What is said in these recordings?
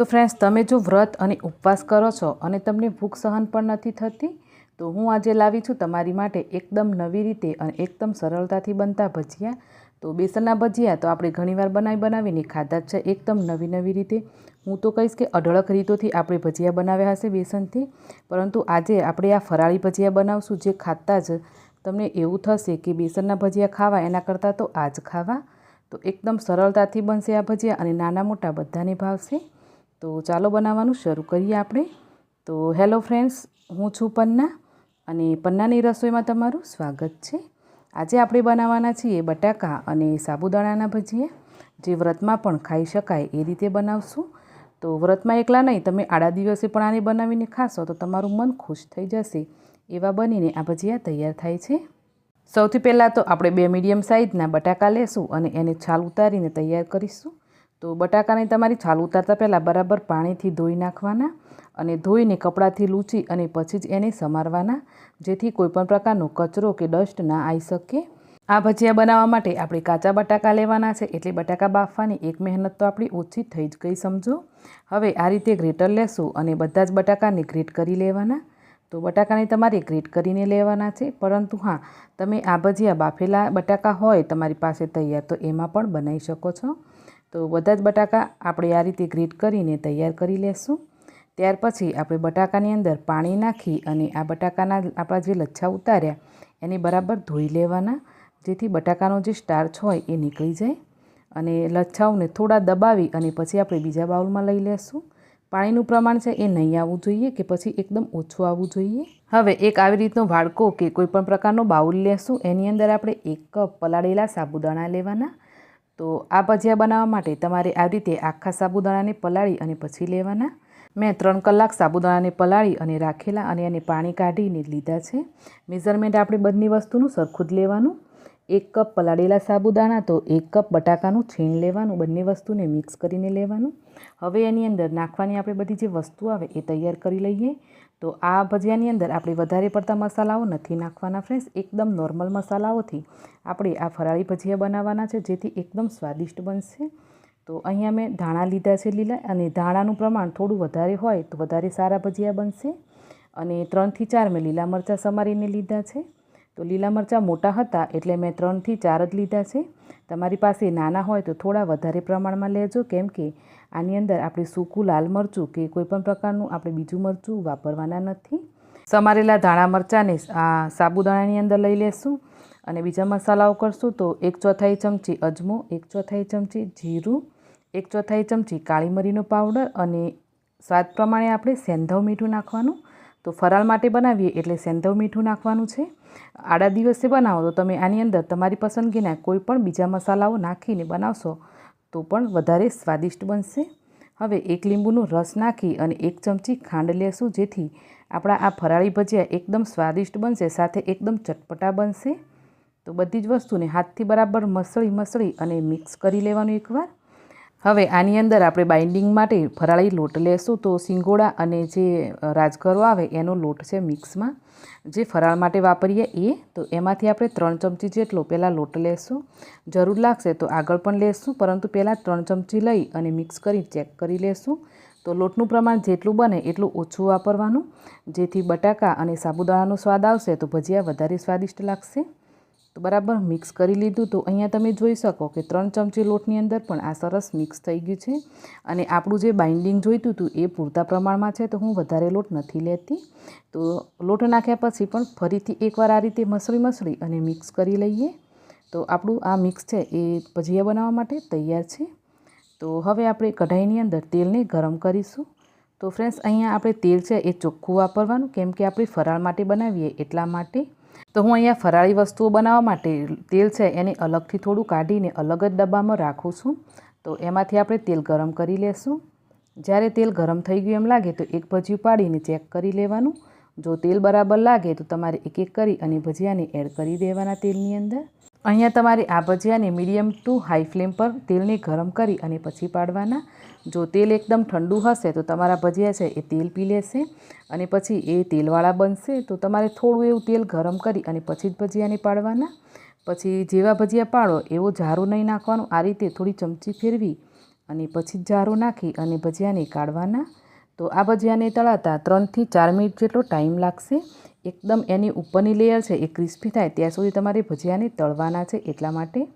તો ફ્રેન્ડ્સ, તમે જો વ્રત અને ઉપવાસ કરો છો અને તમને ભૂખ સહન પણ નથી થતી, તો હું આજે લાવી છું તમારી માટે એકદમ નવી રીતે અને એકદમ સરળતાથી બનતા ભજીયા. તો બેસનના ભજીયા તો આપણે ઘણીવાર બનાવીને ખાધા જ છે એકદમ નવી રીતે. હું તો કહીશ કે અઢળક રીતોથી આપણે ભજીયા બનાવ્યા હશે બેસનથી, પરંતુ આજે આપણે આ ફરાળી ભજીયા બનાવશું, જે ખાતા જ તમને એવું થશે કે બેસનના ભજીયા ખાવા એના કરતાં તો આ જ ખાવા. તો એકદમ સરળતાથી બનશે આ ભજીયા અને નાના મોટા બધાને ભાવશે. તો ચાલો બનાવવાનું શરૂ કરીએ આપણે. તો હેલો ફ્રેન્ડ્સ, હું છું પન્ના અને પન્નાની રસોઈમાં તમારું સ્વાગત છે. આજે આપણે બનાવવાના છીએ બટાકા અને સાબુદાણાના ભજીયા, જે વ્રતમાં પણ ખાઈ શકાય એ રીતે બનાવશું. તો વ્રતમાં એકલા નહીં, તમે આડા દિવસે પણ આને બનાવીને ખાશો તો તમારું મન ખુશ થઈ જશે. એવા બનીને આ ભજીયા તૈયાર થાય છે. સૌથી પહેલાં તો આપણે 2 મીડિયમ સાઇઝના બટાકા લેશું અને એને છાલ ઉતારીને તૈયાર કરીશું. તો બટાકાને તમારી છાલ ઉતારતા પહેલાં બરાબર પાણીથી ધોઈ નાખવાના અને ધોઈને કપડાથી લૂછી અને પછી જ એને સમારવાના, જેથી કોઈપણ પ્રકારનો કચરો કે ડસ્ટ ના આવી શકે. આ ભજીયા બનાવવા માટે આપણે કાચા બટાકા લેવાના છે, એટલે બટાકા બાફવાની એક મહેનત તો આપણી ઓછી થઈ જ ગઈ સમજો. હવે આ રીતે ગ્રેટર લેશું અને બધા જ બટાકાને ગ્રેટ કરી લેવાના. તો બટાકાને તમારે ગ્રેટ કરીને લેવાના છે, પરંતુ હા, તમે આ ભજીયા બાફેલા બટાકા હોય તમારી પાસે તૈયાર તો એમાં પણ બનાવી શકો છો. તો બધા જ બટાકા આપણે આ રીતે ગ્રેટ કરીને તૈયાર કરી લેશું. ત્યાર પછી આપણે બટાકાની અંદર પાણી નાખી અને આ બટાકાના આપણા જે લચ્છા ઉતાર્યા એને બરાબર ધોઈ લેવાના, જેથી બટાકાનો જે સ્ટાર્ચ હોય એ નીકળી જાય. અને લચ્છાઓને થોડા દબાવી અને પછી આપણે બીજા બાઉલમાં લઈ લેશું. પાણીનું પ્રમાણ છે એ નહીં આવવું જોઈએ કે પછી એકદમ ઓછું આવવું જોઈએ. હવે એક આવી રીતનો વાડકો કે કોઈ પણ પ્રકારનો બાઉલ લેશું. એની અંદર આપણે 1 કપ પલાળેલા સાબુદાણા લેવાના. તો આ ભજીયા બનાવવા માટે તમારે આ રીતે આખા સાબુદાણાને પલાળી અને પછી લેવાના. મેં 3 કલાક સાબુદાણાને પલાળી અને રાખેલા અને એને પાણી કાઢીને લીધા છે. મેઝરમેન્ટ આપણે બંને વસ્તુનું સરખું જ લેવાનું. 1 કપ પલાળેલા સાબુદાણા તો 1 કપ બટાકાનું છીણ લેવાનું, બંને વસ્તુને મિક્સ કરીને લેવાનું. હવે એની અંદર નાખવાની આપણે બધી જે વસ્તુ આવે એ તૈયાર કરી લઈએ. તો આ ભજીયાની અંદર આપણે વધારે પડતા મસાલાઓ નથી નાખવાના ફ્રેન્ડ્સ, એકદમ નોર્મલ મસાલાઓથી આપણે આ ફરાળી ભજીયા બનાવવાના છે, જેથી એકદમ સ્વાદિષ્ટ બનશે. તો અહીંયા મેં ધાણા લીધા છે લીલા, અને ધાણાનું પ્રમાણ થોડું વધારે હોય તો વધારે સારા ભજીયા બનશે. અને 3 થી 4 મેં લીલા મરચાં સમારીને લીધા છે. તો લીલા મરચાં મોટા હતા એટલે મેં 3 થી 4 જ લીધા છે. તમારી પાસે નાના હોય તો થોડા વધારે પ્રમાણમાં લેજો, કેમ કે આની અંદર આપણે સૂકું લાલ મરચું કે કોઈપણ પ્રકારનું આપણે બીજું મરચું વાપરવાના નથી. સમારેલા ધાણા મરચાંને આ સાબુદાણાની અંદર લઈ લેશું અને બીજા મસાલાઓ કરશું. તો 1/4 ચમચી અજમો, 1/4 ચમચી જીરું, 1/4 ચમચી કાળી મરીનો પાવડર અને સ્વાદ પ્રમાણે આપણે સેંધવ મીઠું નાખવાનું. તો ફરાળ માટે બનાવીએ એટલે સેંધવ મીઠું નાખવાનું છે. આડા દિવસે બનાવો તો તમે આની અંદર તમારી પસંદગીના કોઈ પણ બીજા મસાલાઓ નાખીને બનાવશો તો પણ વધારે સ્વાદિષ્ટ બનશે. હવે 1 લીંબુનો રસ નાખી અને 1 ચમચી ખાંડ લેશું, જેથી આપણા આ ફરાળી ભજીયા એકદમ સ્વાદિષ્ટ બનશે, સાથે એકદમ ચટપટા બનશે. તો બધી જ વસ્તુને હાથથી બરાબર મસળી અને મિક્સ કરી લેવાનું એકવાર. હવે આની અંદર આપણે બાઇન્ડિંગ માટે ફરાળી લોટ લેશું. તો સિંગોડા અને જે રાજગરો આવે એનો લોટ છે મિક્સમાં, જે ફરાળ માટે વાપરીએ એ. તો એમાંથી આપણે 3 ચમચી જેટલો પહેલાં લોટ લેશું. જરૂર લાગશે તો આગળ પણ લેશું, પરંતુ પહેલાં 3 ચમચી લઈ અને મિક્સ કરી ચેક કરી લેશું. તો લોટનું પ્રમાણ જેટલું બને એટલું ઓછું વાપરવાનું, જેથી બટાકા અને સાબુદાણાનો સ્વાદ આવશે તો ભજીયા વધારે સ્વાદિષ્ટ લાગશે. તો બરાબર મિક્સ કરી લીધું. તો અહીંયા તમે જોઈ શકો કે 3 ચમચી લોટની અંદર પણ આ સરસ મિક્સ થઈ ગયું છે. અને આપણું જે બાઇન્ડિંગ જોઈતું હતું એ પૂરતા પ્રમાણમાં છે, તો હું વધારે લોટ નથી લેતી. તો લોટ નાખ્યા પછી પણ ફરીથી એકવાર આ રીતે મસળી અને મિક્સ કરી લઈએ. તો આપણું આ મિક્સ છે એ ભજીયા બનાવવા માટે તૈયાર છે. તો હવે આપણે કઢાઈની અંદર તેલને ગરમ કરીશું. તો ફ્રેન્ડ્સ, અહીંયા આપણે તેલ છે એ ચોખ્ખું વાપરવાનું, કેમ કે આપણે ફરાળ માટે બનાવીએ એટલા માટે. તો હું અહીંયા ફરાળી વસ્તુઓ બનાવવા માટે તેલ છે એને અલગથી થોડું કાઢીને અલગ જ ડબ્બામાં રાખું છું. તો એમાંથી આપણે તેલ ગરમ કરી લેશું. જ્યારે તેલ ગરમ થઈ ગયું એમ લાગે તો એક ભજીયું પાડીને ચેક કરી લેવાનું. જો તેલ બરાબર લાગે તો તમારે એક એક કરી અને ભજીયાને એડ કરી દેવાના તેલની અંદર. અહીંયા તમારે આ ભજીયાને મીડિયમ ટુ હાઈ ફ્લેમ પર તેલને ગરમ કરી અને પછી પાડવાના. જો તેલ એકદમ ઠંડુ હશે તો તમારા ભજીયા છે એ તેલ પી લેશે અને પછી એ તેલવાળા બનશે. તો તમારે થોડું એવું તેલ ગરમ કરી અને પછી જ ભજીયાને પાડવાના. પછી જેવા ભજીયા પાડો એવો જારું નહીં નાખવાનું, આ રીતે થોડી ચમચી ફેરવી અને પછી જારો નાખી અને ભજીયાને કાઢવાના। તો આ ભજીયાને તળાતા 3 થી 4 મિનિટ જેટલો ટાઈમ લાગશે। એકદમ એની ઉપરની લેયર છે એ ક્રિસ્પી થાય ત્યાં સુધી તમારે ભજીયાને તળવાના છે એટલા માટે।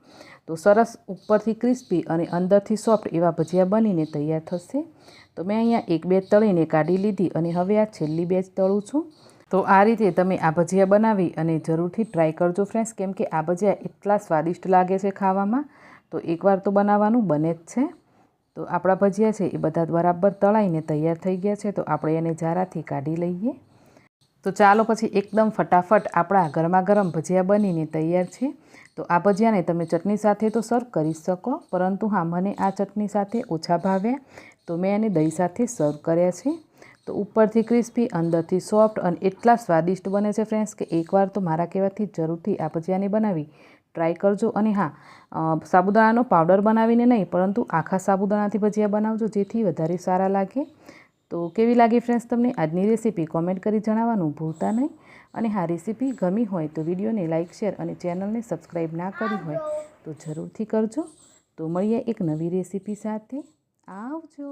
તો સરસ ઉપરથી ક્રિસ્પી અને અંદરથી સોફ્ટ એવા ભજીયા બનીને તૈયાર થશે। તો મેં અહીંયા એક બેચ તળીને કાઢી લીધી અને હવે આ છેલ્લી બેચ તળું છું। તો આ રીતે તમે આ ભજીયા બનાવી અને જરૂરથી ટ્રાય કરજો ફ્રેન્ડ્સ, કેમ કે આ ભજીયા એટલા સ્વાદિષ્ટ લાગે છે ખાવામાં। તો એકવાર તો બનાવવાનું બને જ છે। તો આપણા ભજીયા છે એ બધા બરાબર તળાઈને તૈયાર થઈ ગયા છે। તો આપણે એને જારાથી કાઢી લઈએ। તો ચાલો પછી એકદમ ફટાફટ આપણા ગરમા ગરમ ભજીયા બનીને તૈયાર છે। તો આ ભજીયાને તમે ચટણી સાથે તો સર્વ કરી શકો, પરંતુ હા, મને આ ચટણી સાથે ઓછા ભાવ્યા, તો મેં એને દહીં સાથે સર્વ કર્યા છે। તો ઉપરથી ક્રિસ્પી, અંદરથી સોફ્ટ અને એટલા સ્વાદિષ્ટ બને છે ફ્રેન્ડ્સ કે એકવાર તો મારા કહેવાથી જરૂરથી આ ભજીયાને બનાવી ટ્રાય કરજો। અને હા, સાબુદાણાનો પાવડર બનાવીને નહીં, પરંતુ આખા સાબુદાણાથી ભજીયા બનાવજો, જેથી વધારે સારા લાગે। તો કેવી લાગી ફ્રેન્ડ્સ તમને આજની રેસીપી? કોમેન્ટ કરી જણાવવાનું ભૂલતા નહીં। અને હા, રેસીપી ગમી હોય તો વિડીયોને લાઇક, શેર અને ચેનલને સબસ્ક્રાઈબ ના કરી હોય તો જરૂરથી કરજો। તો મળીએ એક નવી રેસીપી સાથે। આવજો।